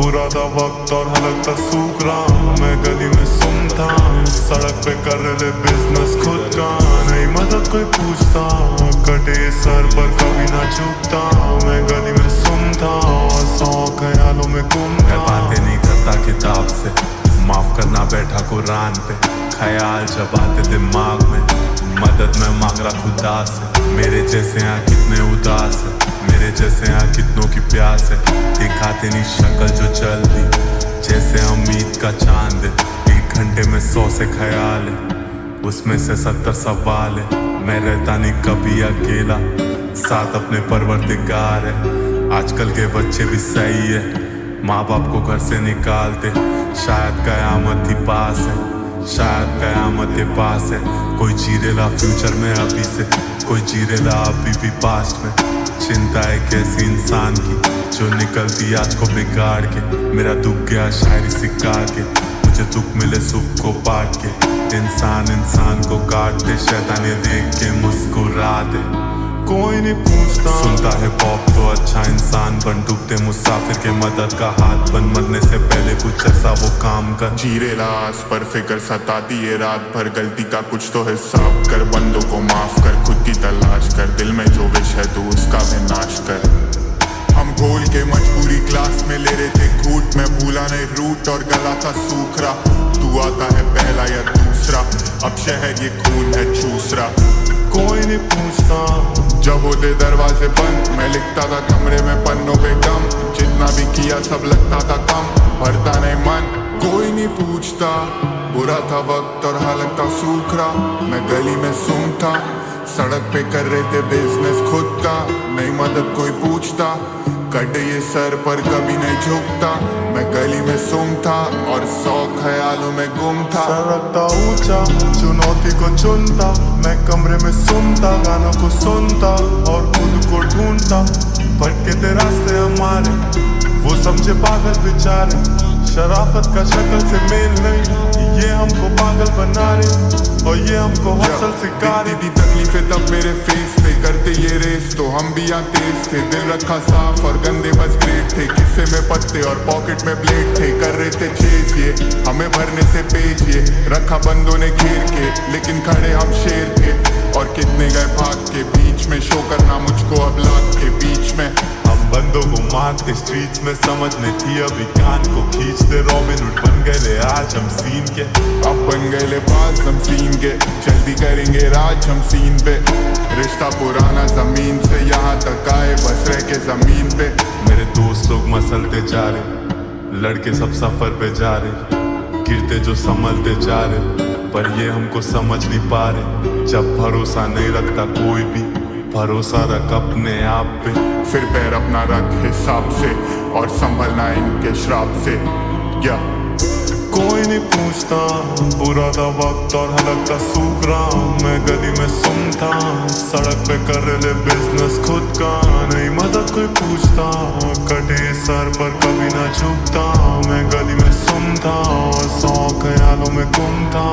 बुरा था वक्त और हालत था सूख रहा। मैं गली में सुन था, सड़क पे कर रहे बिजनेस खुद का, नहीं मदद कोई पूछता, कटे सर पर कभी ना झुकता। मैं गली में सुन था और 100 ख्यालों में गुम था। मैं बातें नहीं करता किताब से, माफ करना बैठा कुरान पे, ख्याल जब आते दिमाग में, मदद मैं मांग रहा खुदा से। मेरे जैसे यहाँ कितने उदास है, मेरे जैसे यहाँ कितनों की प्यास है। दिखाते नहीं शक्ल जो जल्दी, जैसे उम्मीद का चांद है। 1 घंटे में 100 से ख्याल है, उसमें से 70 सवाल है। मैं रहता नहीं कभी अकेला, साथ अपने परवरदिगार है। आजकल के बच्चे भी सही है, माँ बाप को घर से निकालते। शायद कयामत ही पास है, शायद कयामत के पास है। कोई जी रेला फ्यूचर में अभी से, कोई जी रेला अभी भी पास्ट में। चिंता है कैसी इंसान की जो निकलती आज को बिगाड़ के। मेरा दुख गया शायरी सिखा के, मुझे दुख मिले सुख को बांट के। इंसान को काट दे, शैतान ये देख के मुस्कुरा दे। कोई नहीं पूछता, सुनता है पॉप तो अच्छा इंसान बन। डूबते मुसाफिर के मदद का हाथ बन, मरने से पहले कुछ ऐसा वो काम कर। जीरे लाश पर फिक्र सताती है रात भर, गलती का कुछ तो हिसाब कर। बंदों को माफ कर, खुद की तलाश कर, दिल में जो विश है तू उसका विनाश कर। हम घोल के मजबूरी क्लास में ले रहे थे घूट, मैं भूला नहीं रूट और गला था सूख रहा। तू आता है पहला या दूसरा, अब शहर ये खून है चूस रहा। कोई नहीं पूछता, जब होते दरवाजे बंद, मैं लिखता था कमरे में पन्नों पे गम। जितना भी किया सब लगता था कम, भरता नहीं मन। कोई नहीं पूछता, बुरा था वक्त और हालत था सूख रहा। मैं गली में सुन था, सड़क पे कर रहे थे बिजनेस खुद का, नहीं मदद कोई पूछता। कटे ये सर पर कभी नहीं झुकता। मैं गली में सुन था और 100 ख्यालों में गुम था। सर रखता ऊंचा, चुनौती को चुनता। मैं कमरे में सुनता, गानों को सुनता और खुद को ढूंढता। भटके थे रास्ते हमारे, वो समझे पागल बेचारे। शराफत का शक्ल से मेल नहीं, ये हमको पागल बना रहे और ये हमको हसल सिखा रहे। दी तकलीफें तब मेरे फेस पे, करते ये रेस तो हम भी यहाँ तेज थे। दिल रखा साफ और गंदे बस ग्रेट थे, किस्से में पत्ते और पॉकेट में ब्लेड थे। कर रहे थे चेज ये, हमें भरने से पेज ये। रखा बंदों ने घेर के, लेकिन खड़े हम शेर थे। और कितने गए भाग के, बीच में शो करना मुझको अब लाख के बीच में। हम बंदों को मारते स्ट्रीट्स में, समझ नहीं थी अभी कान को खींचते। रॉबिन हुड बन गए आज हम सीन के, अब बन गए पास हम सीन के। जल्दी करेंगे राज हम सीन पे, रिश्ता पुराना जमीन से यहाँ तक आए, बस रह के जमीन पे। मेरे दोस्त लोग मसलते जा रहे, लड़के सब सफर पे जा रहे, गिरते जो संभलते जा रहे, पर ये हमको समझ नहीं पा रहे। जब भरोसा नहीं रखता कोई भी, भरोसा रख अपने आप पे। फिर पैर अपना रख हिसाब से और संभलना इनके श्राप से। या कोई नहीं पूछता, बुरा था वक्त और हालत था सूख रहा। मैं गली में सुन था, सड़क पे कर रहे बिजनेस खुद का, नहीं मदद कोई पूछता। कटे सर पर कभी ना झुकता। मैं गली में सुन था और 100 ख्यालों में गुम था।